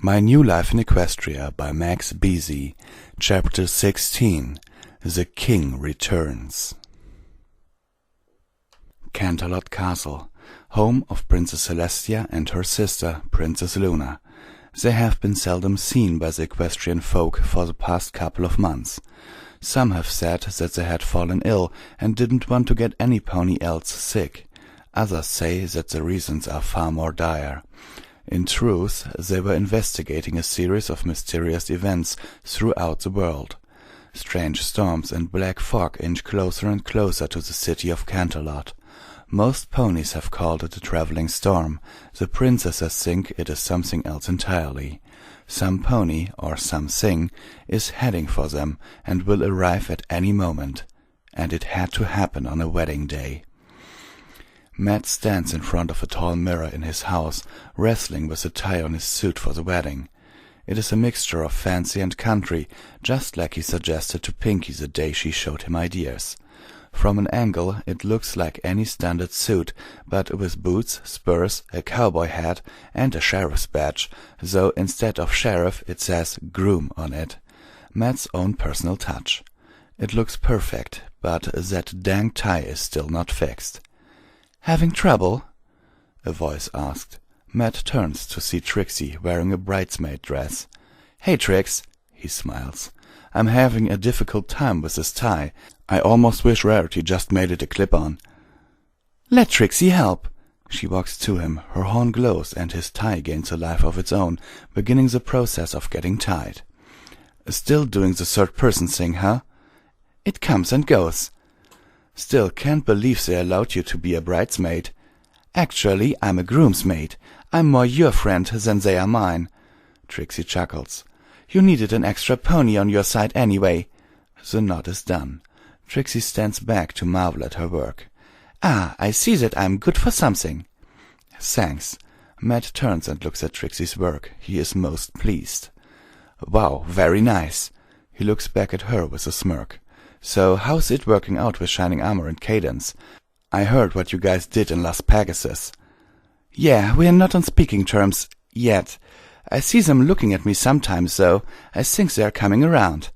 My New Life in Equestria by MaxBeezy, Chapter 16. The King Returns. Canterlot Castle, home of Princess Celestia and her sister, Princess Luna. They have been seldom seen by the equestrian folk for the past couple of months. Some have said that they had fallen ill and didn't want to get any pony else sick. Others say that the reasons are far more dire. In truth, they were investigating a series of mysterious events throughout the world. Strange storms and black fog inch closer and closer to the city of Canterlot. Most ponies have called it a traveling storm. The princesses think it is something else entirely. Some pony, or something, is heading for them and will arrive at any moment. And it had to happen on a wedding day. Matt stands in front of a tall mirror in his house, wrestling with the tie on his suit for the wedding. It is a mixture of fancy and country, just like he suggested to Pinky the day she showed him ideas. From an angle it looks like any standard suit, but with boots, spurs, a cowboy hat, and a sheriff's badge, though instead of sheriff it says groom on it. Matt's own personal touch. It looks perfect, but that dang tie is still not fixed. "Having trouble?" a voice asked. Matt turns to see Trixie wearing a bridesmaid dress. "Hey, Trix," he smiles. "I'm having a difficult time with this tie. I almost wish Rarity just made it a clip-on." "Let Trixie help." She walks to him, her horn glows, and his tie gains a life of its own, beginning the process of getting tied. "Still doing the third-person thing, huh?" "It comes and goes." "Still can't believe they allowed you to be a bridesmaid." "Actually, I'm a groomsmaid. I'm more your friend than they are mine." Trixie chuckles. "You needed an extra pony on your side anyway." The knot is done. Trixie stands back to marvel at her work. "Ah, I see that I'm good for something." "Thanks." Matt turns and looks at Trixie's work. He is most pleased. "Wow, very nice." He looks back at her with a smirk. "So how's it working out with Shining Armor and Cadence? I heard what you guys did in Las Pegasus." "Yeah, we're not on speaking terms yet. I see them looking at me sometimes, though. I think they're coming around."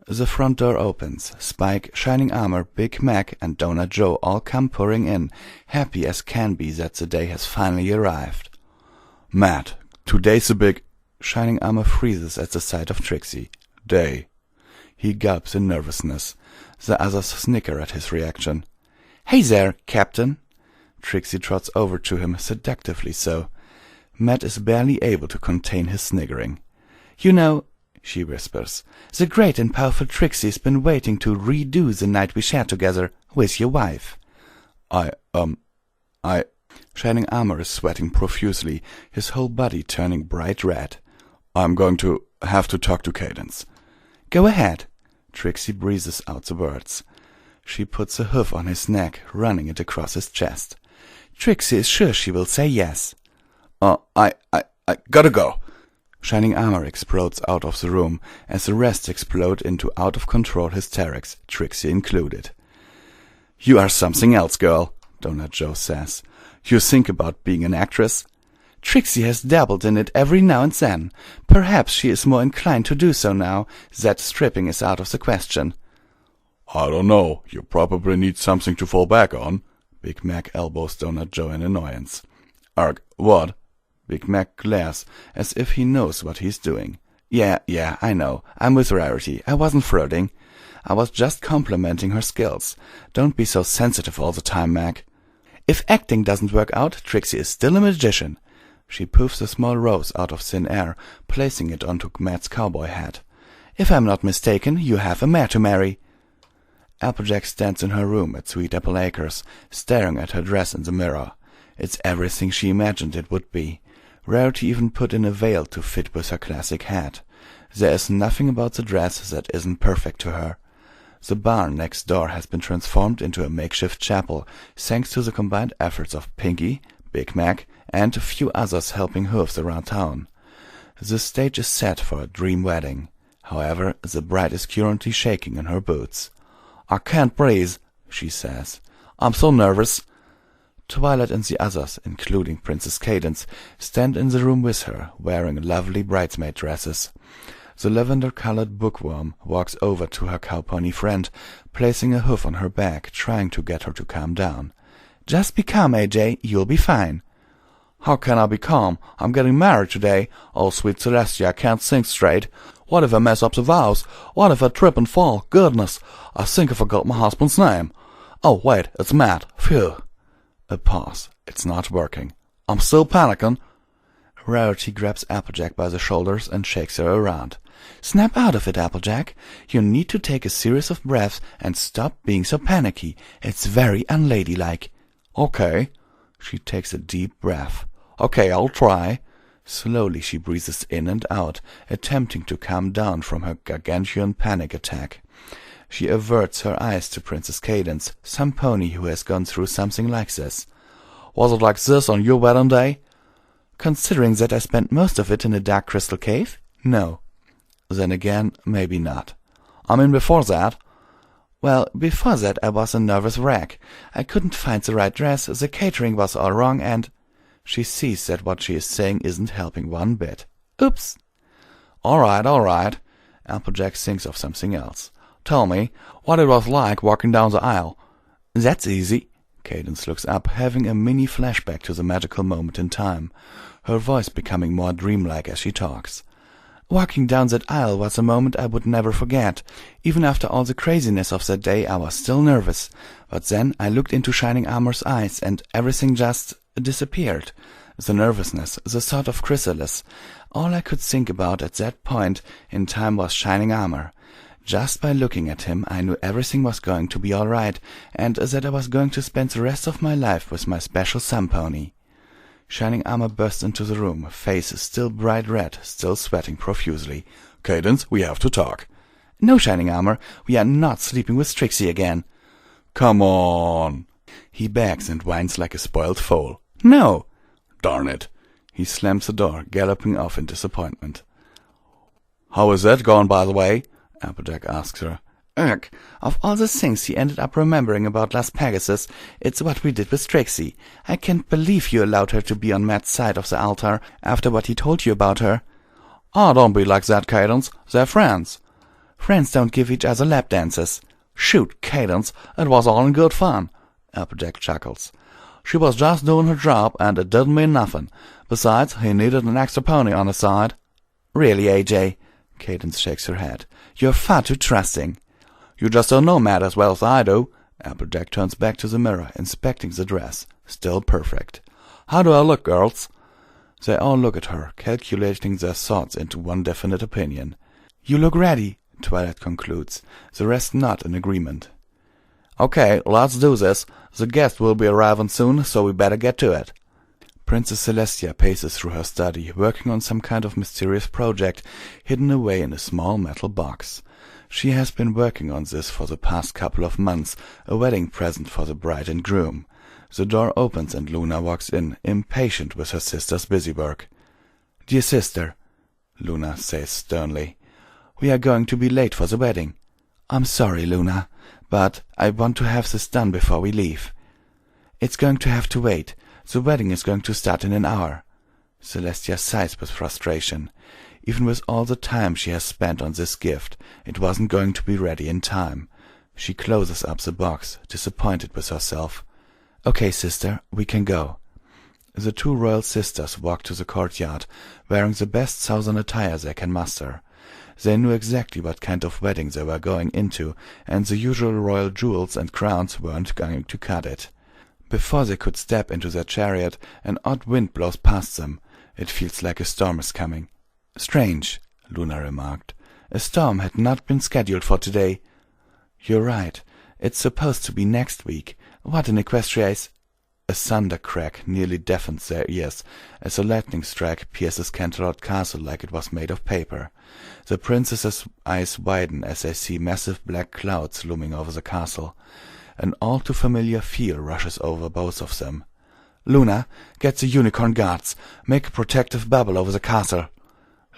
The front door opens. Spike, Shining Armor, Big Mac, and Donut Joe all come pouring in, happy as can be that the day has finally arrived. "Matt, today's a big—" Shining Armor freezes at the sight of Trixie. "Day." He gulps in nervousness. The others snicker at his reaction. "Hey there, Captain." Trixie trots over to him, seductively so. Matt is barely able to contain his sniggering. "You know," she whispers, "the great and powerful Trixie's been waiting to redo the night we shared together with your wife." I Shining Armor is sweating profusely, his whole body turning bright red. "I'm going to have to talk to Cadence." "Go ahead." Trixie breathes out the words. She puts a hoof on his neck, running it across his chest. Trixie is sure she will say yes. I gotta go." Shining Armor explodes out of the room, as the rest explode into out-of-control hysterics, Trixie included. "You are something else, girl," Donut Joe says. "You think about being an actress?" "Trixie has dabbled in it every now and then. Perhaps she is more inclined to do so now that stripping is out of the question." "I don't know. You probably need something to fall back on." Big Mac elbows Donut Joe in annoyance. "Arg, what?" Big Mac glares, as if he knows what he's doing. Yeah, I know. I'm with Rarity. I wasn't flirting. I was just complimenting her skills. Don't be so sensitive all the time, Mac." "If acting doesn't work out, Trixie is still a magician." She poofs a small rose out of thin air, placing it onto Matt's cowboy hat. "If I'm not mistaken, you have a mare to marry." Applejack stands in her room at Sweet Apple Acres, staring at her dress in the mirror. It's everything she imagined it would be. Rarity even put in a veil to fit with her classic hat. There is nothing about the dress that isn't perfect to her. The barn next door has been transformed into a makeshift chapel, thanks to the combined efforts of Pinky, Big Mac, and a few others helping hooves around town. The stage is set for a dream wedding. However, the bride is currently shaking in her boots. "I can't breathe," she says. "I'm so nervous." Twilight and the others, including Princess Cadance, stand in the room with her, wearing lovely bridesmaid dresses. The lavender-colored bookworm walks over to her cow-pony friend, placing a hoof on her back, trying to get her to calm down. "Just be calm, AJ. You'll be fine." "How can I be calm? I'm getting married today. Oh, sweet Celestia, I can't think straight. What if I mess up the vows? What if I trip and fall? Goodness, I think I forgot my husband's name. Oh, wait, it's Matt. Phew." A pause. It's not working. "I'm still panicking." Rarity grabs Applejack by the shoulders and shakes her around. "Snap out of it, Applejack. You need to take a series of breaths and stop being so panicky. It's very unladylike." "Okay." She takes a deep breath. "Okay, I'll try." Slowly she breathes in and out, attempting to calm down from her gargantuan panic attack. She averts her eyes to Princess Cadance, some pony who has gone through something like this. "Was it like this on your wedding day?" "Considering that I spent most of it in a dark crystal cave? No." "Then again, maybe not." "I mean before that?" "Well, before that I was a nervous wreck. I couldn't find the right dress, the catering was all wrong, and—" She sees that what she is saying isn't helping one bit. "Oops." All right. Applejack thinks of something else. "Tell me, what it was like walking down the aisle." "That's easy." Cadance looks up, having a mini flashback to the magical moment in time, her voice becoming more dreamlike as she talks. "Walking down that aisle was a moment I would never forget. Even after all the craziness of that day, I was still nervous. But then I looked into Shining Armor's eyes, and everything just disappeared. The nervousness, the thought of chrysalis. All I could think about at that point in time was Shining Armor. Just by looking at him, I knew everything was going to be all right, and that I was going to spend the rest of my life with my special sun pony." Shining Armor bursts into the room, face still bright red, still sweating profusely. "Cadance, we have to talk." "No, Shining Armor, we are not sleeping with Trixie again." "Come on." He begs and whines like a spoiled foal. "No." "Darn it." He slams the door, galloping off in disappointment. "How is that going, by the way?" Applejack asks her. "Ugh, of all the things he ended up remembering about Las Pegasus, it's what we did with Trixie. I can't believe you allowed her to be on Matt's side of the altar after what he told you about her." "Oh, don't be like that, Cadance. They're friends." "Friends don't give each other lap dances." "Shoot, Cadance, it was all in good fun." Applejack chuckles. "She was just doing her job, and it didn't mean nothing. Besides, he needed an extra pony on his side." "Really, AJ?" Cadance shakes her head. "You're far too trusting." "You just don't know Matt as well as I do." Applejack turns back to the mirror, inspecting the dress. Still perfect. "How do I look, girls?" They all look at her, calculating their thoughts into one definite opinion. "You look ready," Twilight concludes. The rest nod in agreement. "Okay, let's do this. The guest will be arriving soon, so we better get to it." Princess Celestia paces through her study, working on some kind of mysterious project hidden away in a small metal box. She has been working on this for the past couple of months, a wedding present for the bride and groom. The door opens and Luna walks in, impatient with her sister's busy work. "Dear sister," Luna says sternly, "we are going to be late for the wedding." "I'm sorry, Luna, but I want to have this done before we leave." "It's going to have to wait. The wedding is going to start in an hour." Celestia sighs with frustration. Even with all the time she has spent on this gift, it wasn't going to be ready in time. She closes up the box, disappointed with herself. "Okay, sister, we can go." The two royal sisters walk to the courtyard, wearing the best southern attire they can muster. They knew exactly what kind of wedding they were going into, and the usual royal jewels and crowns weren't going to cut it. Before they could step into their chariot, an odd wind blows past them. It feels like a storm is coming. "Strange," Luna remarked. "A storm had not been scheduled for today." "You're right. It's supposed to be next week. What in Equestria is—" A thunder crack nearly deafens their ears as a lightning strike pierces Canterlot Castle like it was made of paper. The princess's eyes widen as they see massive black clouds looming over the castle. An all-too-familiar feel rushes over both of them. "Luna, get the unicorn guards. Make a protective bubble over the castle."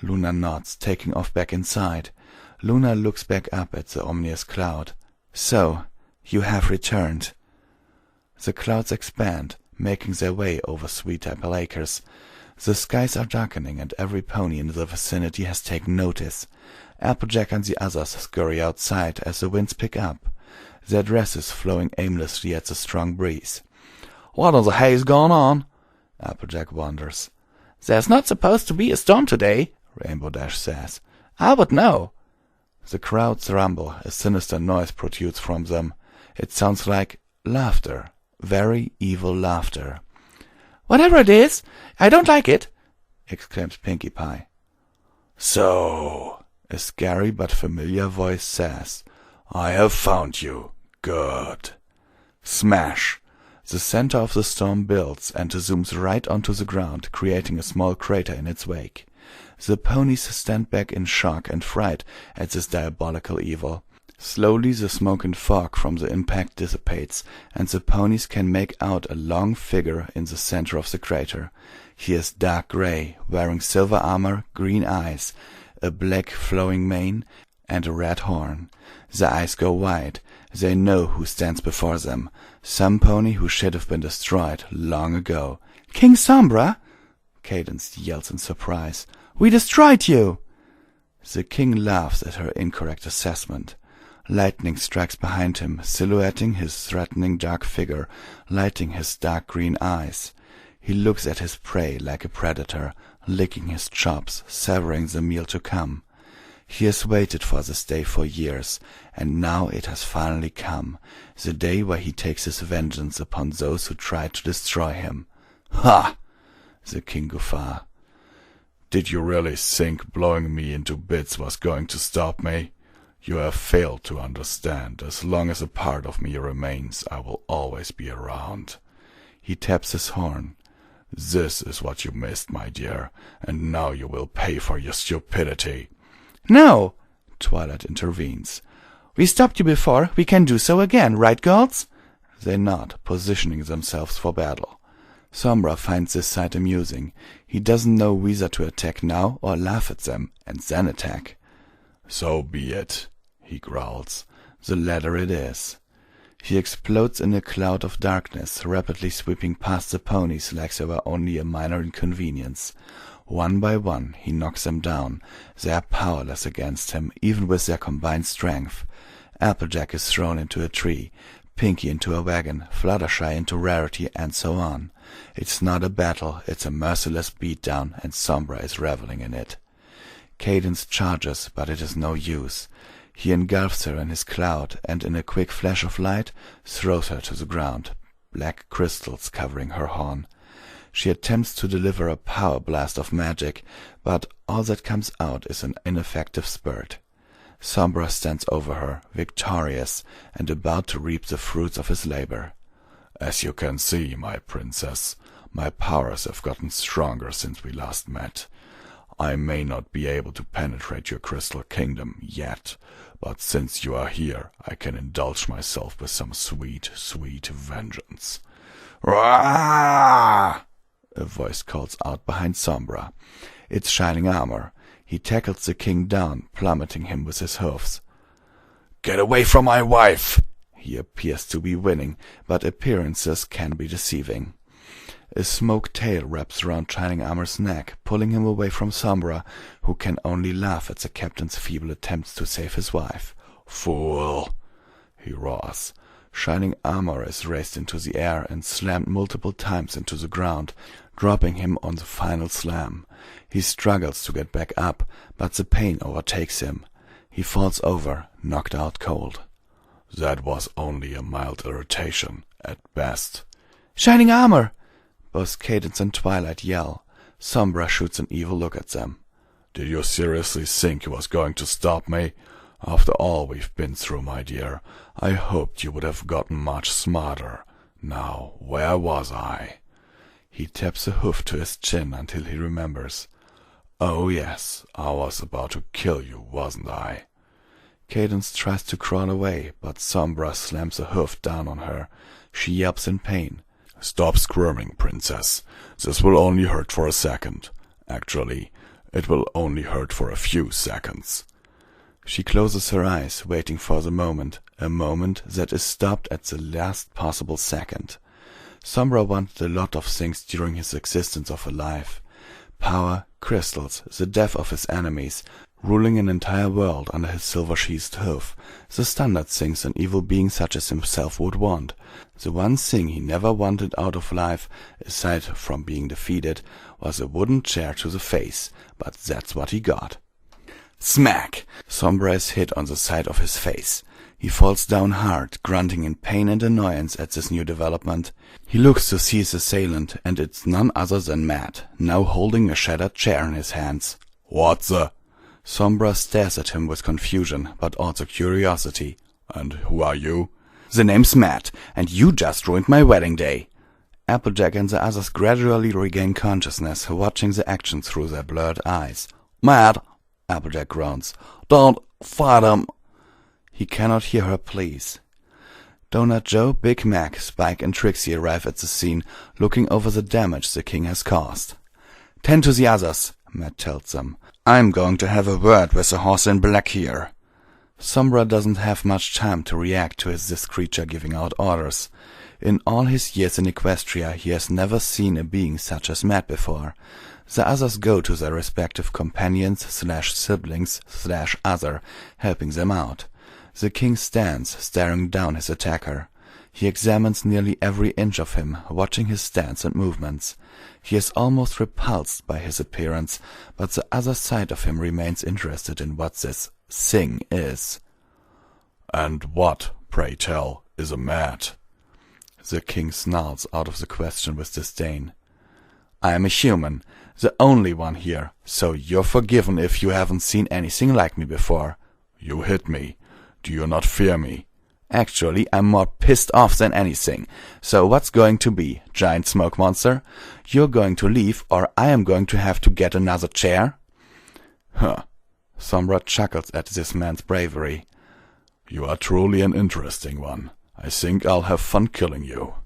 Luna nods, taking off back inside. Luna looks back up at the ominous cloud. "So, you have returned." The clouds expand, making their way over sweet apple acres. The skies are darkening, and every pony in the vicinity has taken notice. Applejack and the others scurry outside as the winds pick up, their dresses flowing aimlessly at the strong breeze. "What in the hay's gone on?" Applejack wonders. "There's not supposed to be a storm today," Rainbow Dash says. "I would know." The crowds rumble, a sinister noise protrudes from them. It sounds like laughter, very evil laughter. "Whatever it is, I don't like it," exclaims Pinkie Pie. "So," a scary but familiar voice says, "I have found you. Good." Smash! The center of the storm builds and zooms right onto the ground, creating a small crater in its wake. The ponies stand back in shock and fright at this diabolical evil. Slowly the smoke and fog from the impact dissipates, and the ponies can make out a long figure in the center of the crater. He is dark gray, wearing silver armor, green eyes, a black flowing mane, and a red horn. The eyes go wide. They know who stands before them. Some pony who should have been destroyed long ago. "King Sombra!" Cadence yells in surprise. "We destroyed you!" The king laughs at her incorrect assessment. Lightning strikes behind him, silhouetting his threatening dark figure, lighting his dark green eyes. He looks at his prey like a predator, licking his chops, savoring the meal to come. He has waited for this day for years, and now it has finally come, the day where he takes his vengeance upon those who tried to destroy him. "Ha!" the king guffaws. "Did you really think blowing me into bits was going to stop me? You have failed to understand. As long as a part of me remains, I will always be around." He taps his horn. "This is what you missed, my dear, and now you will pay for your stupidity." "No," Twilight intervenes. "We stopped you before. We can do so again, right, girls?" They nod, positioning themselves for battle. Sombra finds this sight amusing. He doesn't know whether to attack now or laugh at them, and then attack. "So be it," he growls. "The latter it is." He explodes in a cloud of darkness, rapidly sweeping past the ponies like they were only a minor inconvenience. One by one he knocks them down. They are powerless against him, even with their combined strength. Applejack is thrown into a tree, Pinkie into a wagon, Fluttershy into Rarity, and so on. It's not a battle, it's a merciless beatdown, and Sombra is reveling in it. Cadence charges, but it is no use. He engulfs her in his cloud, and in a quick flash of light throws her to the ground, black crystals covering her horn. She attempts to deliver a power blast of magic, but all that comes out is an ineffective spurt. Sombra stands over her, victorious, and about to reap the fruits of his labor. "As you can see, my princess, my powers have gotten stronger since we last met. I may not be able to penetrate your crystal kingdom yet, but since you are here, I can indulge myself with some sweet, sweet vengeance." "Rah!" a voice calls out behind Sombra. It's Shining Armor. He tackles the king down, plummeting him with his hoofs. "Get away from my wife!" He appears to be winning, but appearances can be deceiving. A smoke tail wraps around Shining Armor's neck, pulling him away from Sombra, who can only laugh at the captain's feeble attempts to save his wife. "Fool!" he roars. Shining Armor is raised into the air and slammed multiple times into the ground, dropping him on the final slam. He struggles to get back up, but the pain overtakes him. He falls over, knocked out cold. "That was only a mild irritation, at best." "Shining Armor!" Both Cadence and Twilight yell. Sombra shoots an evil look at them. "Did you seriously think you was going to stop me? After all we've been through, my dear, I hoped you would have gotten much smarter. Now, where was I?" He taps a hoof to his chin until he remembers. "Oh yes, I was about to kill you, wasn't I?" Cadence tries to crawl away, but Sombra slams a hoof down on her. She yelps in pain. "Stop squirming, princess. This will only hurt for a second. Actually, it will only hurt for a few seconds." She closes her eyes, waiting for the moment, a moment that is stopped at the last possible second. Sombra wanted a lot of things during his existence of a life. Power, crystals, the death of his enemies, ruling an entire world under his silver-sheathed hoof, the standard things an evil being such as himself would want. The one thing he never wanted out of life, aside from being defeated, was a wooden chair to the face, but that's what he got. Smack! Sombra is hit on the side of his face. He falls down hard, grunting in pain and annoyance at this new development. He looks to see his assailant, and it's none other than Matt, now holding a shattered chair in his hands. "What the—" Sombra stares at him with confusion, but also curiosity. "And who are you?" "The name's Matt, and you just ruined my wedding day." Applejack and the others gradually regain consciousness, watching the action through their blurred eyes. "Matt," Applejack groans, "don't fight him." He cannot hear her pleas. Donut Joe, Big Mac, Spike, and Trixie arrive at the scene, looking over the damage the king has caused. "Tend to the others," Matt tells them. "I'm going to have a word with the horse in black here." Sombra doesn't have much time to react to this creature giving out orders. In all his years in Equestria, he has never seen a being such as Matt before. The others go to their respective companions/siblings/other, helping them out. The king stands, staring down his attacker. He examines nearly every inch of him, watching his stance and movements. He is almost repulsed by his appearance, but the other side of him remains interested in what this thing is. "And what, pray tell, is a Matt?" The king snarls out of the question with disdain. "I am a human, the only one here, so you're forgiven if you haven't seen anything like me before." "You hit me. Do you not fear me?" "Actually, I'm more pissed off than anything. So what's going to be, giant smoke monster? You're going to leave, or I am going to have to get another chair?" "Huh." Sombra chuckles at this man's bravery. "You are truly an interesting one. I think I'll have fun killing you."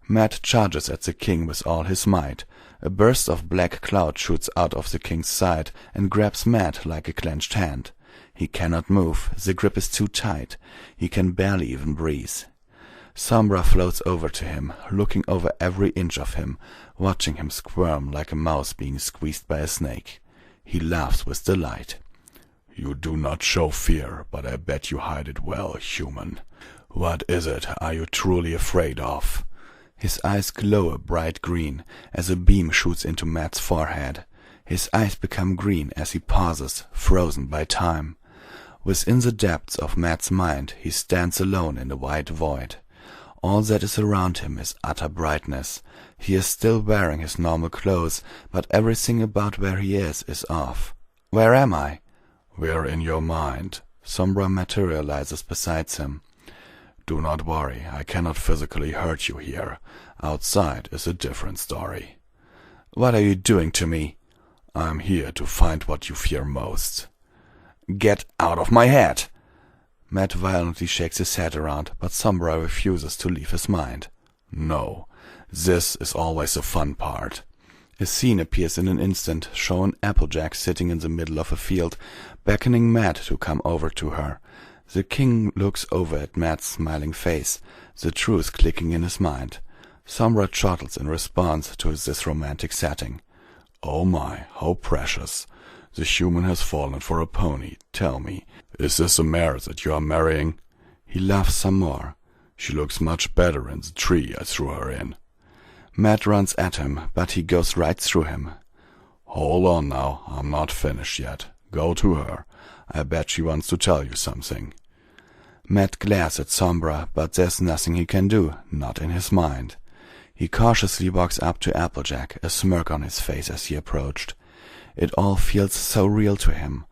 Matt charges at the king with all his might. A burst of black cloud shoots out of the king's side and grabs Matt like a clenched hand. He cannot move, the grip is too tight. He can barely even breathe. Sombra floats over to him, looking over every inch of him, watching him squirm like a mouse being squeezed by a snake. He laughs with delight. "You do not show fear, but I bet you hide it well, human. What is it are you truly afraid of?" His eyes glow a bright green as a beam shoots into Matt's forehead. His eyes become green as he pauses, frozen by time. Within the depths of Matt's mind, he stands alone in the wide void. All that is around him is utter brightness. He is still wearing his normal clothes, but everything about where he is off. "Where am I?" "We're in your mind." Sombra materializes beside him. "Do not worry, I cannot physically hurt you here. Outside is a different story." "What are you doing to me?" "I'm here to find what you fear most." "Get out of my head!" Matt violently shakes his head around, but Sombra refuses to leave his mind. "No, this is always the fun part." A scene appears in an instant, showing Applejack sitting in the middle of a field, beckoning Matt to come over to her. The king looks over at Matt's smiling face, the truth clicking in his mind. Sombra chortles in response to this romantic setting. "Oh my, how precious. The human has fallen for a pony. Tell me, is this a mare that you are marrying?" He laughs some more. "She looks much better in the tree I threw her in." Matt runs at him, but he goes right through him. "Hold on now, I'm not finished yet. Go to her. I bet she wants to tell you something." Matt glares at Sombra, but there's nothing he can do, not in his mind. He cautiously walks up to Applejack, a smirk on his face as he approached. It all feels so real to him.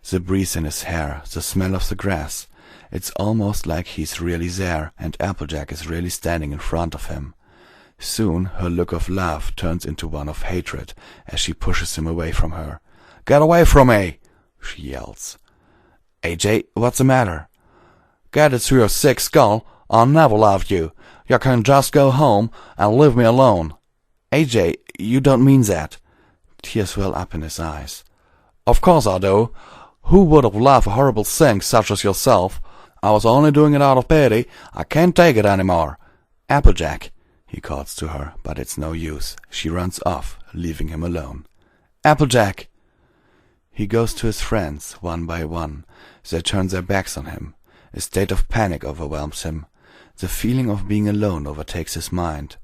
The breeze in his hair, the smell of the grass. It's almost like he's really there, and Applejack is really standing in front of him. Soon her look of love turns into one of hatred as she pushes him away from her. "Get away from me!" she yells. "AJ, what's the matter?" "Get it through your sick skull. I'll never love you. You can just go home and leave me alone." "AJ, you don't mean that." Tears well up in his eyes. "Of course I do. Who would have loved a horrible thing such as yourself? I was only doing it out of pity. I can't take it anymore." "Applejack." he calls to her, but it's no use. She runs off, leaving him alone. Applejack! He goes to his friends, one by one. They turn their backs on him. A state of panic overwhelms him. The feeling of being alone overtakes his mind.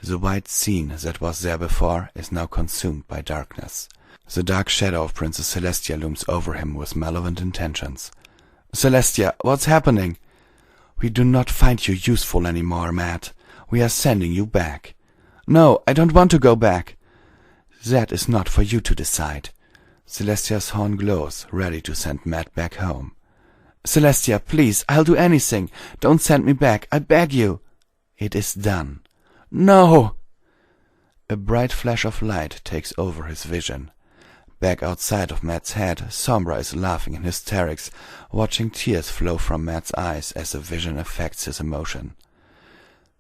The white scene that was there before is now consumed by darkness. The dark shadow of Princess Celestia looms over him with malevolent intentions. Celestia, what's happening? We do not find you useful anymore, Matt. We are sending you back. No, I don't want to go back. That is not for you to decide. Celestia's horn glows, ready to send Matt back home. Celestia, please, I'll do anything. Don't send me back, I beg you. It is done. No! A bright flash of light takes over his vision. Back outside of Matt's head, Sombra is laughing in hysterics, watching tears flow from Matt's eyes as the vision affects his emotion.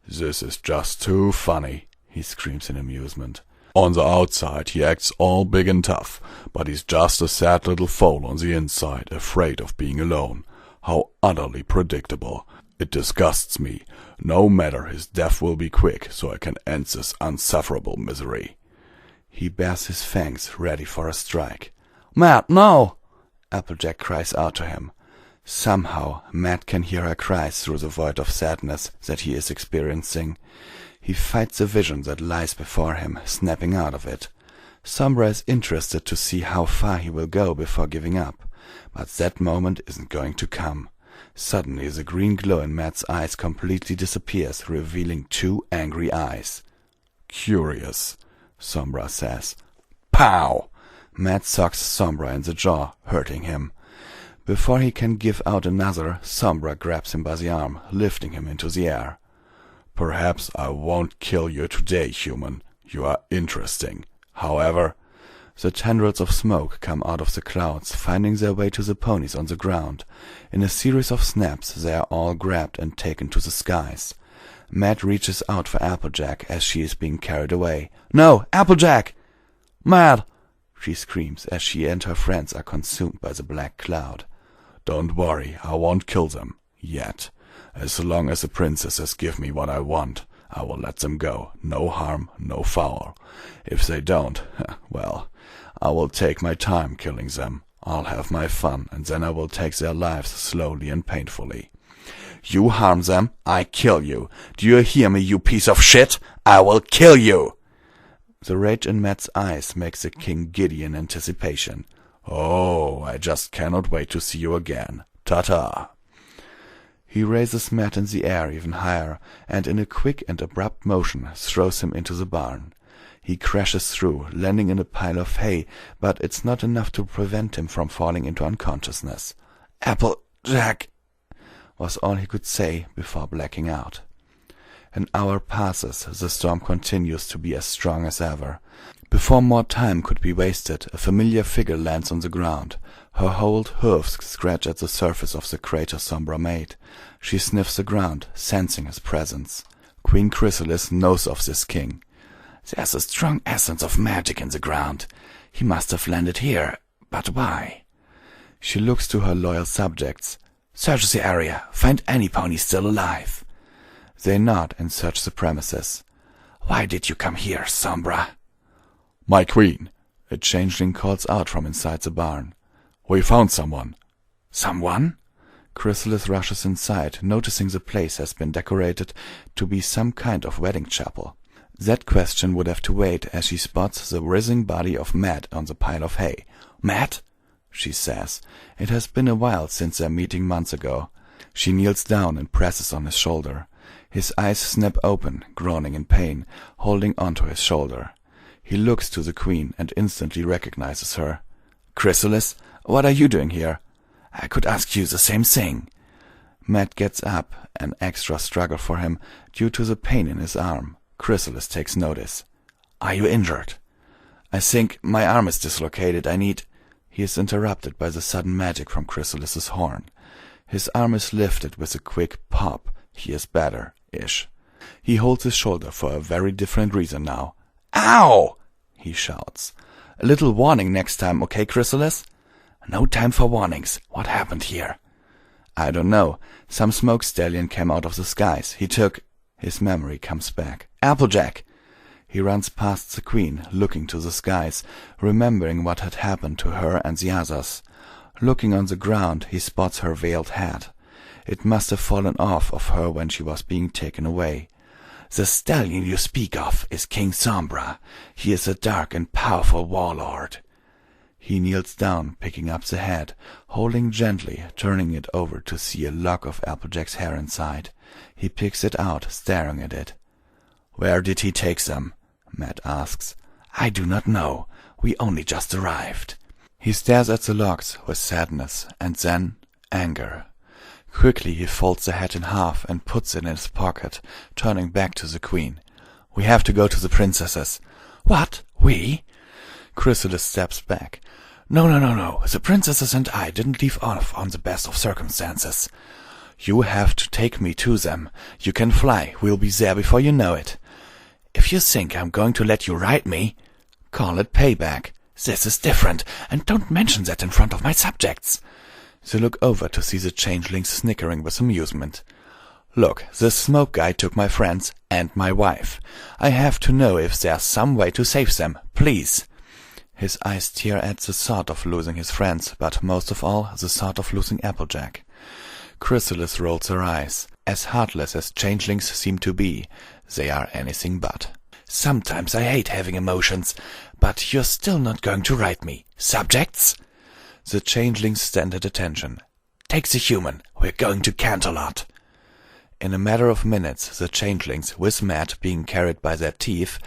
This is just too funny, he screams in amusement. On the outside he acts all big and tough, but he's just a sad little foal on the inside, afraid of being alone. How utterly predictable. It disgusts me. No matter, his death will be quick, so I can end this unsufferable misery. He bares his fangs, ready for a strike. Matt, no! Applejack cries out to him. Somehow, Matt can hear her cries through the void of sadness that he is experiencing. He fights the vision that lies before him, snapping out of it. Sombra is interested to see how far he will go before giving up, but that moment isn't going to come. Suddenly, the green glow in Matt's eyes completely disappears, revealing 2 angry eyes. Curious, Sombra says. Pow! Matt socks Sombra in the jaw, hurting him. Before he can give out another, Sombra grabs him by the arm, lifting him into the air. Perhaps I won't kill you today, human. You are interesting. However, the tendrils of smoke come out of the clouds, finding their way to the ponies on the ground. In a series of snaps, they are all grabbed and taken to the skies. Matt reaches out for Applejack as she is being carried away. No, Applejack! Matt! She screams as she and her friends are consumed by the black cloud. Don't worry, I won't kill them. Yet. As long as the princesses give me what I want, I will let them go. No harm, no foul. If they don't, well, I will take my time killing them. I'll have my fun, and then I will take their lives slowly and painfully. You harm them, I kill you. Do you hear me, you piece of shit? I will kill you! The rage in Matt's eyes makes the king giddy in anticipation. Oh, I just cannot wait to see you again. Ta-ta! He raises Matt in the air even higher, and in a quick and abrupt motion throws him into the barn. He crashes through, landing in a pile of hay, but it's not enough to prevent him from falling into unconsciousness. Applejack! Was all he could say before blacking out. An hour passes, the storm continues to be as strong as ever. Before more time could be wasted, a familiar figure lands on the ground. Her whole hooves scratch at the surface of the crater Sombra made. She sniffs the ground, sensing his presence. Queen Chrysalis knows of this king. There's a strong essence of magic in the ground. He must have landed here, but why? She looks to her loyal subjects. Search the area. Find any pony still alive. They nod and search the premises. Why did you come here, Sombra? My queen, a changeling calls out from inside the barn. We found someone. Someone? Chrysalis rushes inside, noticing the place has been decorated to be some kind of wedding chapel. That question would have to wait as she spots the writhing body of Matt on the pile of hay. Matt? She says. It has been a while since their meeting months ago. She kneels down and presses on his shoulder. His eyes snap open, groaning in pain, holding onto his shoulder. He looks to the queen and instantly recognizes her. Chrysalis, what are you doing here? I could ask you the same thing. Matt gets up, an extra struggle for him due to the pain in his arm. Chrysalis takes notice. Are you injured? I think my arm is dislocated. He is interrupted by the sudden magic from Chrysalis's horn. His arm is lifted with a quick pop. He is better-ish. He holds his shoulder for a very different reason now. Ow! He shouts. A little warning next time, okay, Chrysalis? No time for warnings. What happened here? I don't know. Some smoke stallion came out of the skies. He took His memory comes back. Applejack! He runs past the Queen, looking to the skies, remembering what had happened to her and the others. Looking on the ground, he spots her veiled head. It must have fallen off of her when she was being taken away. The stallion you speak of is King Sombra. He is a dark and powerful warlord. He kneels down, picking up the head, holding gently, turning it over to see a lock of Applejack's hair inside. He picks it out, staring at it. "Where did he take them?" Matt asks. "I do not know. We only just arrived." He stares at the locks with sadness, and then anger. Quickly he folds the head in half and puts it in his pocket, turning back to the Queen. "We have to go to the princesses." "What? We?" Chrysalis steps back. No. The princesses and I didn't leave off on the best of circumstances. You have to take me to them. You can fly. We'll be there before you know it. If you think I'm going to let you ride me, call it payback. This is different, and don't mention that in front of my subjects." They look over to see the changelings snickering with amusement. "Look, this smoke guy took my friends and my wife. I have to know if there's some way to save them, please." His eyes tear at the thought of losing his friends, but most of all, the thought of losing Applejack. Chrysalis rolls her eyes. As heartless as changelings seem to be, they are anything but. "Sometimes I hate having emotions, but you're still not going to ride me. Subjects?" The changelings stand at attention. "Take the human. We're going to Canterlot." In a matter of minutes, the changelings, with Matt being carried by their teeth,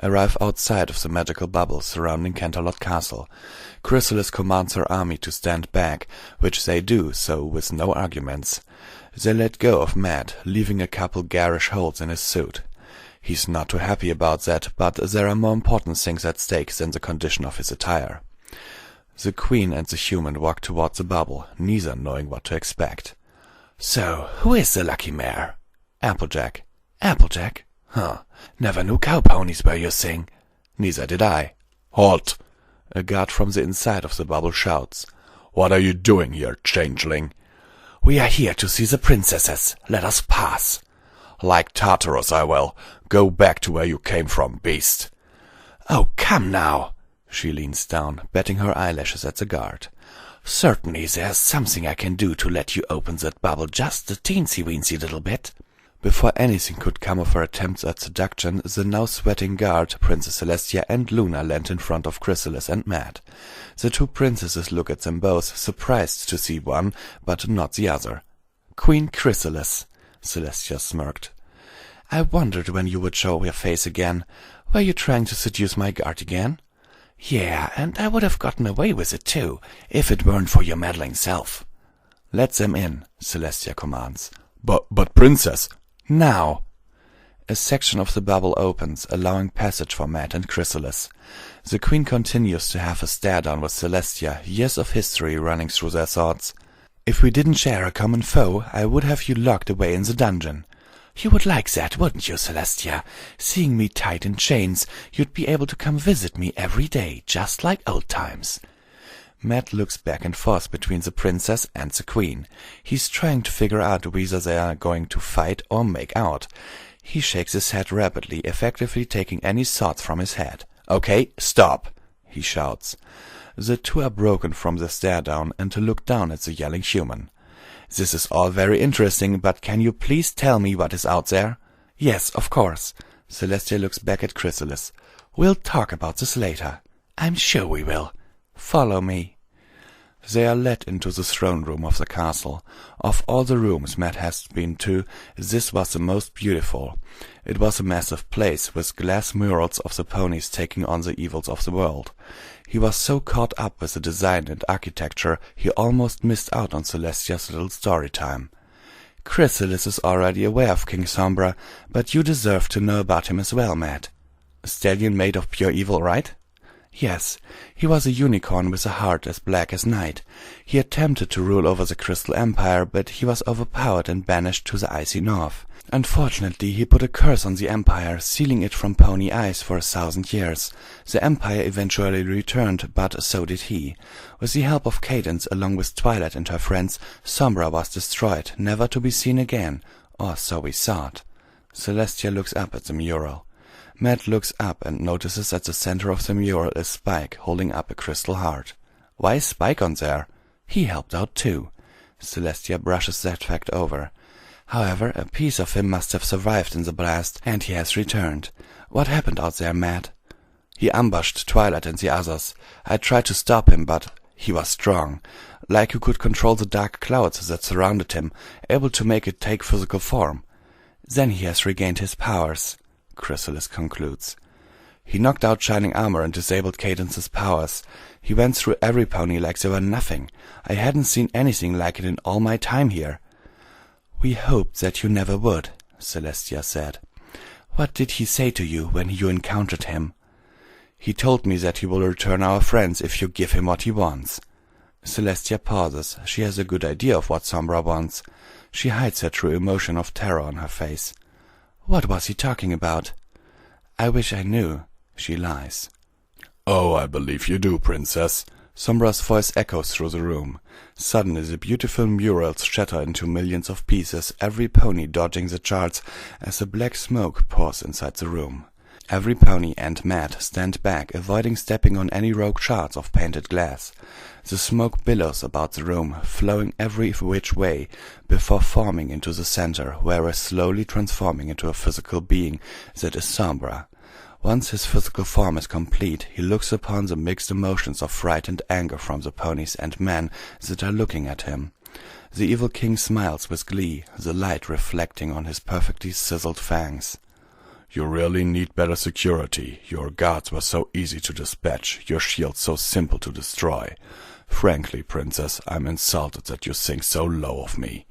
arrive outside of the magical bubble surrounding Canterlot Castle. Chrysalis commands her army to stand back, which they do so with no arguments. They let go of Matt, leaving a couple garish holes in his suit. He's not too happy about that, but there are more important things at stake than the condition of his attire. The Queen and the human walk towards the bubble, neither knowing what to expect. "So, who is the lucky mare?" "Applejack." "Applejack? Huh. Never knew cow ponies were your thing." "Neither did I." "Halt!" A guard from the inside of the bubble shouts. "What are you doing here, changeling?" "We are here to see the princesses. Let us pass." "Like Tartarus, I will. Go back to where you came from, beast." "Oh, come now." She leans down, batting her eyelashes at the guard. "Certainly there's something I can do to let you open that bubble just a teensy-weensy little bit." Before anything could come of her attempts at seduction, the now sweating guard, Princess Celestia and Luna, land in front of Chrysalis and Matt. The two princesses look at them both, surprised to see one, but not the other. "Queen Chrysalis," Celestia smirked. "I wondered when you would show your face again. Were you trying to seduce my guard again?" "Yeah, and I would have gotten away with it too, if it weren't for your meddling self." "Let them in," Celestia commands. But princess..." "Now!" A section of the bubble opens, allowing passage for Matt and Chrysalis. The Queen continues to have a stare-down with Celestia, years of history running through their thoughts. "If we didn't share a common foe, I would have you locked away in the dungeon." "You would like that, wouldn't you, Celestia? Seeing me tied in chains, you'd be able to come visit me every day, just like old times." Matt looks back and forth between the princess and the Queen. He's trying to figure out whether they are going to fight or make out. He shakes his head rapidly, effectively taking any thoughts from his head. "Okay, stop!" he shouts. The two are broken from the stare-down and look down at the yelling human. "This is all very interesting, but can you please tell me what is out there?" "Yes, of course." Celestia looks back at Chrysalis. "We'll talk about this later." "I'm sure we will." "Follow me." They are led into the throne room of the castle. Of all the rooms Matt has been to, this was the most beautiful. It was a massive place, with glass murals of the ponies taking on the evils of the world. He was so caught up with the design and architecture, he almost missed out on Celestia's little story time. "Chrysalis is already aware of King Sombra, but you deserve to know about him as well, Matt." "A stallion made of pure evil, right?" "Yes. He was a unicorn with a heart as black as night. He attempted to rule over the Crystal Empire, but he was overpowered and banished to the icy north. Unfortunately, he put a curse on the Empire, sealing it from pony eyes for 1,000 years. The Empire eventually returned, but so did he. With the help of Cadence, along with Twilight and her friends, Sombra was destroyed, never to be seen again, or so we thought." Celestia looks up at the mural. Matt looks up and notices at the center of the mural is Spike holding up a crystal heart. Why is Spike on there? He helped out too. Celestia brushes that fact over. However, a piece of him must have survived in the blast, and he has returned. What happened out there, Matt? He ambushed Twilight and the others. I tried to stop him, but he was strong. Like he could control the dark clouds that surrounded him, able to make it take physical form. Then he has regained his powers, Chrysalis concludes. He knocked out Shining Armor and disabled Cadence's powers. He went through every pony like they were nothing. I hadn't seen anything like it in all my time here. We hoped that you never would, Celestia said. What did he say to you when you encountered him? He told me that he will return our friends if you give him what he wants. Celestia pauses. She has a good idea of what Sombra wants. She hides her true emotion of terror on her face. What was he talking about? I wish I knew. She lies. Oh, I believe you do, Princess. Sombra's voice echoes through the room. Suddenly the beautiful murals shatter into millions of pieces, every pony dodging the charts as a black smoke pours inside the room. Every pony and Matt stand back, avoiding stepping on any rogue shards of painted glass. The smoke billows about the room, flowing every which way, before forming into the center, whereas slowly transforming into a physical being that is Sombra. Once his physical form is complete, he looks upon the mixed emotions of fright and anger from the ponies and men that are looking at him. The evil king smiles with glee, the light reflecting on his perfectly sizzled fangs. You really need better security. Your guards were so easy to dispatch, your shield so simple to destroy. Frankly, Princess, I'm insulted that you think so low of me.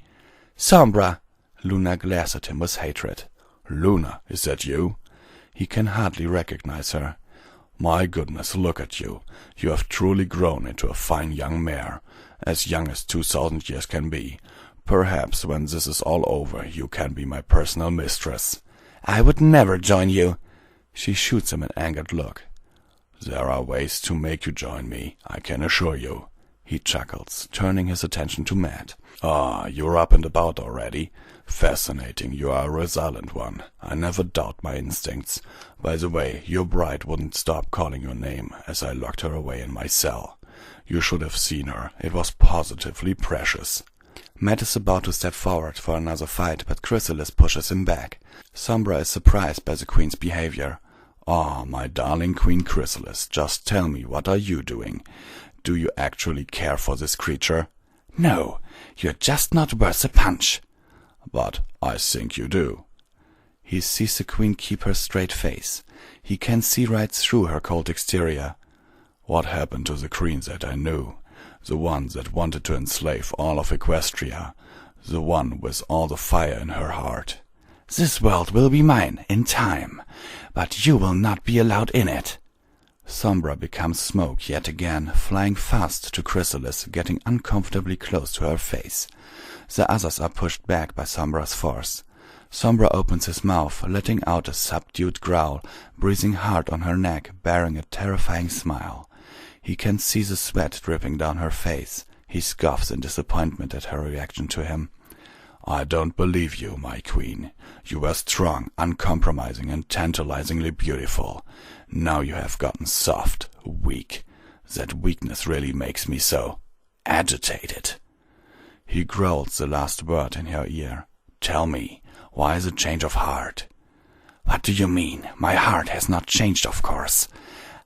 Sombra! Luna glares at him with hatred. Luna, is that you? He can hardly recognize her. My goodness, look at you. You have truly grown into a fine young mare, as young as 2,000 years can be. Perhaps when this is all over, you can be my personal mistress. I would never join you. She shoots him an angered look. There are ways to make you join me, I can assure you. He chuckles, turning his attention to Matt. Ah, you're up and about already. Fascinating, you are a resilient one. I never doubt my instincts. By the way, your bride wouldn't stop calling your name as I locked her away in my cell. You should have seen her. It was positively precious. Matt is about to step forward for another fight, but Chrysalis pushes him back. Sombra is surprised by the queen's behavior. Ah, my darling Queen Chrysalis, just tell me, what are you doing? Do you actually care for this creature? No, you're just not worth a punch. But I think you do. He sees the queen keep her straight face. He can see right through her cold exterior. What happened to the queen that I knew? The one that wanted to enslave all of Equestria. The one with all the fire in her heart. This world will be mine, in time, but you will not be allowed in it. Sombra becomes smoke yet again, flying fast to Chrysalis, getting uncomfortably close to her face. The others are pushed back by Sombra's force. Sombra opens his mouth, letting out a subdued growl, breathing hard on her neck, bearing a terrifying smile. He can see the sweat dripping down her face. He scoffs in disappointment at her reaction to him. I don't believe you, my queen. You were strong, uncompromising, and tantalizingly beautiful. Now you have gotten soft, weak. That weakness really makes me so agitated. He growls the last word in her ear. Tell me, why the change of heart? What do you mean? My heart has not changed, of course.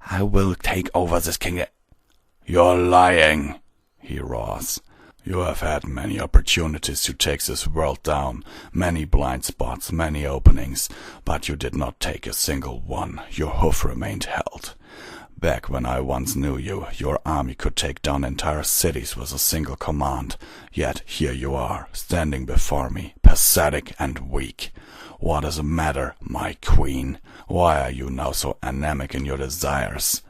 I will take over this kingdom. You're lying, he roars. You have had many opportunities to take this world down, many blind spots, many openings, but you did not take a single one. Your hoof remained held. Back when I once knew you, your army could take down entire cities with a single command. Yet here you are, standing before me, pathetic and weak. What is the matter, my queen? Why are you now so anemic in your desires?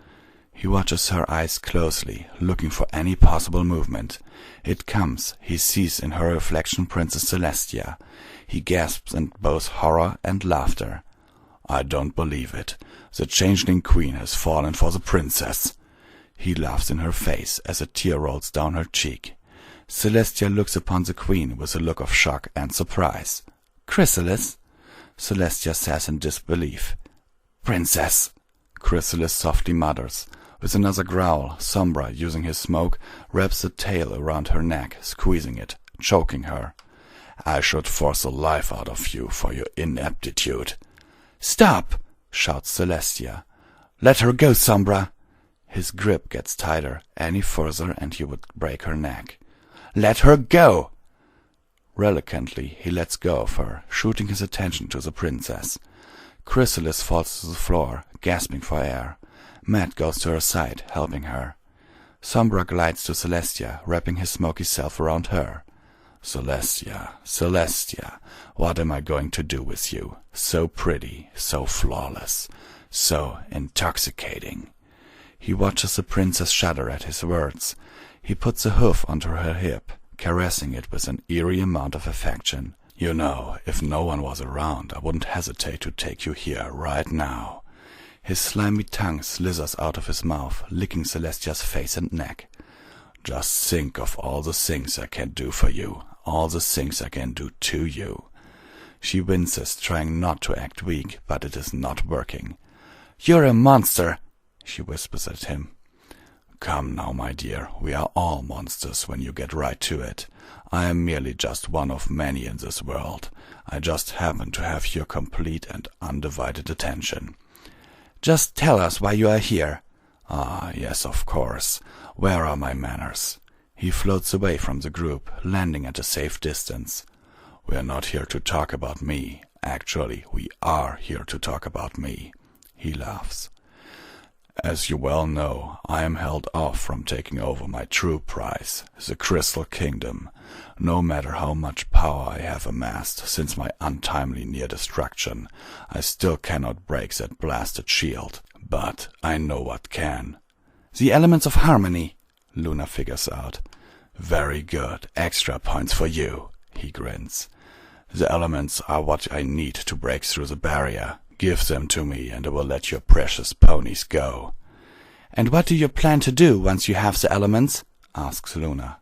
He watches her eyes closely, looking for any possible movement. It comes. He sees in her reflection Princess Celestia. He gasps in both horror and laughter. I don't believe it. The changeling queen has fallen for the princess. He laughs in her face as a tear rolls down her cheek. Celestia looks upon the queen with a look of shock and surprise. Chrysalis? Celestia says in disbelief. Princess! Chrysalis softly mutters. With another growl, Sombra, using his smoke, wraps the tail around her neck, squeezing it, choking her. I should force the life out of you for your ineptitude. Stop! Shouts Celestia. Let her go, Sombra. His grip gets tighter. Any further and he would break her neck. Let her go! Reluctantly, he lets go of her, shooting his attention to the princess. Chrysalis falls to the floor, gasping for air. Matt goes to her side, helping her. Sombra glides to Celestia, wrapping his smoky self around her. Celestia, Celestia, what am I going to do with you? So pretty, so flawless, so intoxicating. He watches the princess shudder at his words. He puts a hoof onto her hip, caressing it with an eerie amount of affection. You know, if no one was around, I wouldn't hesitate to take you here right now. His slimy tongue slithers out of his mouth, licking Celestia's face and neck. Just think of all the things I can do for you, all the things I can do to you. She winces, trying not to act weak, but it is not working. You're a monster, she whispers at him. Come now, my dear, we are all monsters when you get right to it. I am merely just one of many in this world. I just happen to have your complete and undivided attention. Just tell us why you are here. Ah, yes, of course. Where are my manners? He floats away from the group, landing at a safe distance. We are not here to talk about me. Actually, we are here to talk about me. He laughs. As you well know, I am held off from taking over my true prize, the Crystal Kingdom, no matter how much power I have amassed since my untimely near destruction. I still cannot break that blasted shield, but I know what can. The elements of harmony, Luna figures out. Very good, extra points for you, he grins. The elements are what I need to break through the barrier. Give them to me, and I will let your precious ponies go. And what do you plan to do once you have the elements? Asks Luna.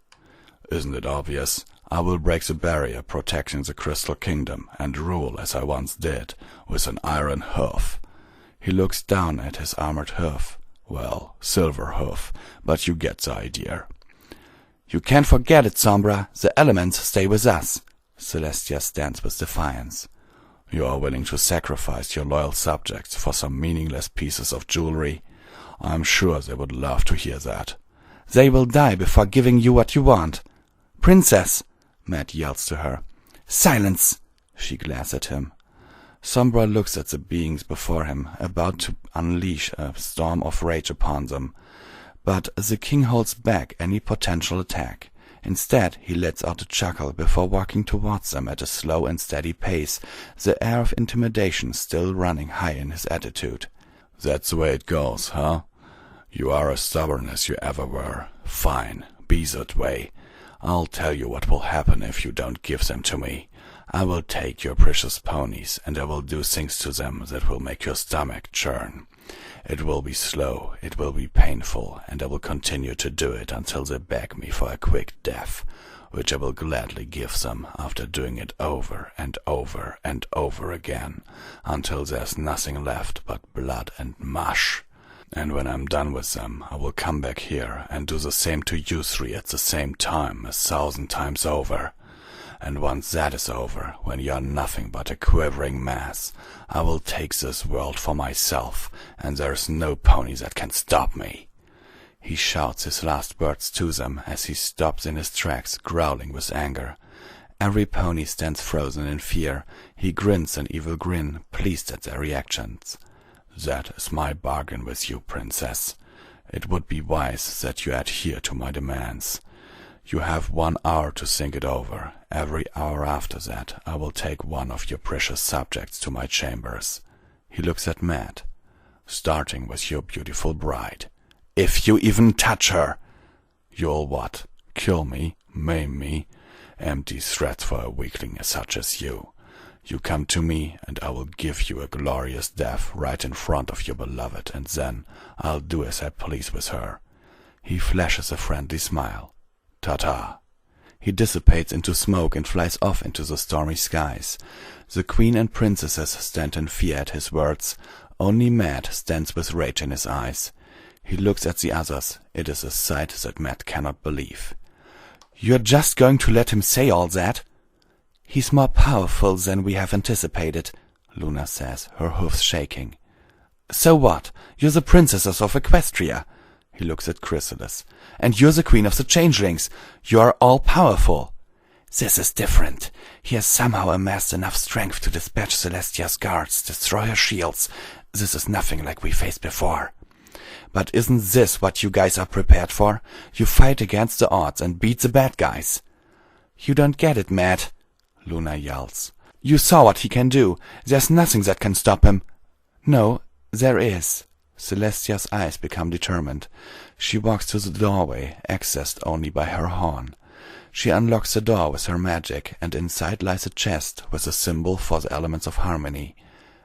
Isn't it obvious? I will break the barrier protecting the Crystal Kingdom, and rule as I once did, with an iron hoof. He looks down at his armored hoof. Well, silver hoof, but you get the idea. You can't forget it, Sombra. The elements stay with us. Celestia stands with defiance. You are willing to sacrifice your loyal subjects for some meaningless pieces of jewelry? I am sure they would love to hear that. They will die before giving you what you want. Princess, Matt yells to her. Silence! She glares at him. Sombra looks at the beings before him, about to unleash a storm of rage upon them. But the king holds back any potential attack. Instead, he lets out a chuckle before walking towards them at a slow and steady pace, the air of intimidation still running high in his attitude. That's the way it goes, huh? You are as stubborn as you ever were. Fine, be that way. I'll tell you what will happen if you don't give them to me. I will take your precious ponies, and I will do things to them that will make your stomach churn. It will be slow, it will be painful, and I will continue to do it until they beg me for a quick death, which I will gladly give them after doing it over and over and over again, until there's nothing left but blood and mush. And when I'm done with them, I will come back here and do the same to you three at the same time 1,000 times over. And once that is over, when you are nothing but a quivering mass, I will take this world for myself, and there's no pony that can stop me. He shouts his last words to them as he stops in his tracks, growling with anger. Every pony stands frozen in fear. He grins an evil grin, pleased at their reactions. That is my bargain with you, princess. It would be wise that you adhere to my demands. You have 1 hour to think it over. Every hour after that, I will take one of your precious subjects to my chambers. He looks at Matt. Starting with your beautiful bride. If you even touch her. You'll what? Kill me? Maim me? Empty threats for a weakling such as you. You come to me, and I will give you a glorious death right in front of your beloved, and then I'll do as I please with her. He flashes a friendly smile. Ta-ta. He dissipates into smoke and flies off into the stormy skies. The queen and princesses stand in fear at his words. Only Matt stands with rage in his eyes. He looks at the others. It is a sight that Matt cannot believe. "You're just going to let him say all that?" "He's more powerful than we have anticipated," Luna says, her hoofs shaking. "So what? You're the princesses of Equestria." He looks at Chrysalis. "And you're the queen of the changelings. You are all powerful." "This is different. He has somehow amassed enough strength to dispatch Celestia's guards, destroy her shields. This is nothing like we faced before." "But isn't this what you guys are prepared for? You fight against the odds and beat the bad guys." "You don't get it, Matt," Luna yells. "You saw what he can do. There's nothing that can stop him." "No, there is." Celestia's eyes become determined. She walks to the doorway, accessed only by her horn. She unlocks the door with her magic, and inside lies a chest with a symbol for the elements of harmony.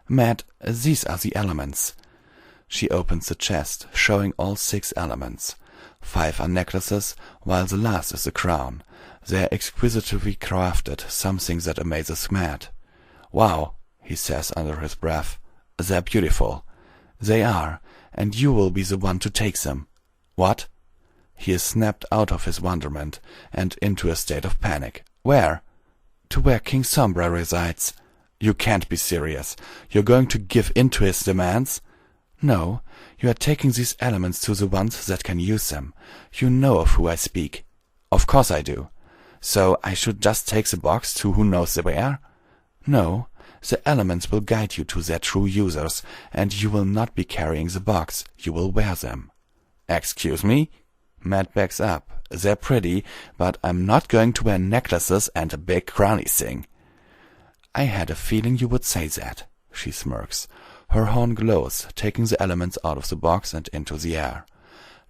"Matt, these are the elements." She opens the chest, showing all 6 elements. 5 are necklaces, while the last is a crown. They are exquisitely crafted, something that amazes Matt. "Wow," he says under his breath. "They're beautiful." "They are, and you will be the one to take them." "What?" He is snapped out of his wonderment and into a state of panic. "Where?" "To where King Sombra resides." "You can't be serious. You're going to give in to his demands?" "No, you are taking these elements to the ones that can use them. You know of who I speak." "Of course I do." "So I should just take the box to who knows where?" "No, the elements will guide you to their true users, and you will not be carrying the box, you will wear them." "Excuse me?" Matt backs up. "They're pretty, but I'm not going to wear necklaces and a big crowny thing." "I had a feeling you would say that," she smirks. Her horn glows, taking the elements out of the box and into the air.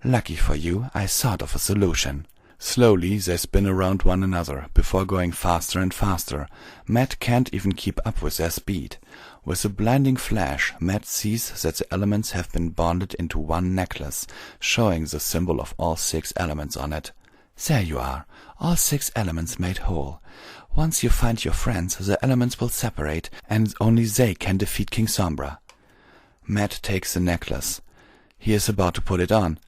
"Lucky for you, I thought of a solution." Slowly they spin around one another, before going faster and faster. Matt can't even keep up with their speed. With a blinding flash, Matt sees that the elements have been bonded into one necklace, showing the symbol of all 6 elements on it. "There you are, all 6 elements made whole. Once you find your friends, the elements will separate, and only they can defeat King Sombra." Matt takes the necklace. He is about to put it on.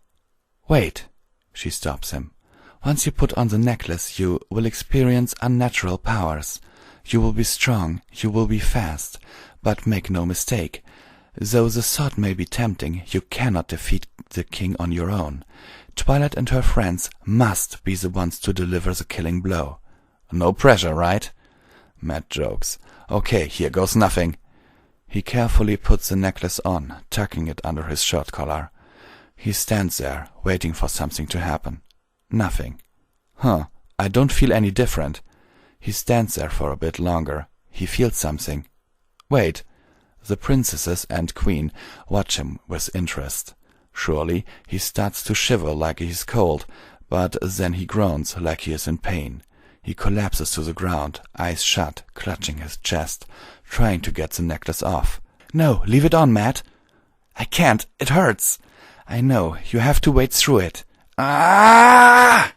"Wait," she stops him. "Once you put on the necklace, you will experience unnatural powers. You will be strong, you will be fast, but make no mistake. Though the thought may be tempting, you cannot defeat the king on your own. Twilight and her friends must be the ones to deliver the killing blow." "No pressure, right?" Matt jokes. "Okay, here goes nothing." He carefully puts the necklace on, tucking it under his shirt collar. He stands there, waiting for something to happen. Nothing. "Huh, I don't feel any different." He stands there for a bit longer. He feels something. "Wait." The princesses and queen watch him with interest. Surely he starts to shiver like he is cold, but then he groans like he is in pain. He collapses to the ground, eyes shut, clutching his chest, trying to get the necklace off. "No, leave it on, Matt." "I can't. It hurts." "I know. You have to wait through it." "Ah!"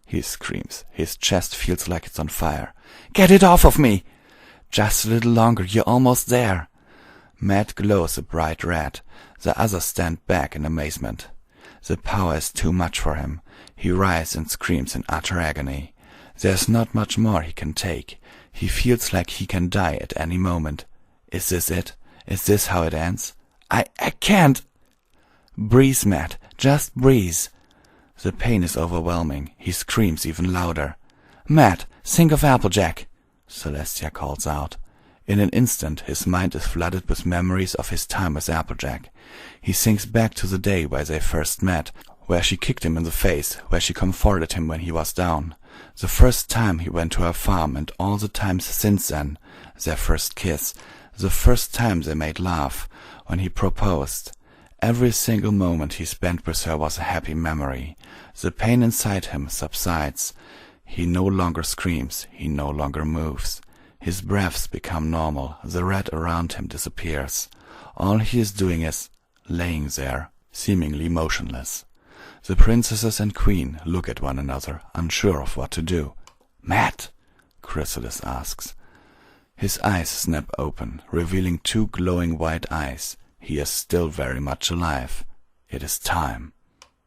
He screams. His chest feels like it's on fire. "Get it off of me!" "Just a little longer. You're almost there." Matt glows a bright red. The others stand back in amazement. The power is too much for him. He writhes and screams in utter agony. There's not much more he can take. He feels like he can die at any moment. Is this it? Is this how it ends? I can't! Breathe, Matt. Just breathe. The pain is overwhelming. He screams even louder. "Matt, think of Applejack," Celestia calls out. In an instant, his mind is flooded with memories of his time with Applejack. He thinks back to the day where they first met, where she kicked him in the face, where she comforted him when he was down. The first time he went to her farm and all the times since then. Their first kiss. The first time they made love. When he proposed. Every single moment he spent with her was a happy memory. The pain inside him subsides. He no longer screams. He no longer moves. His breaths become normal. The red around him disappears. All he is doing is laying there, seemingly motionless. The princesses and queen look at one another, unsure of what to do. Matt? Chrysalis asks. His eyes snap open, revealing 2 glowing white eyes. He is still very much alive. It is time.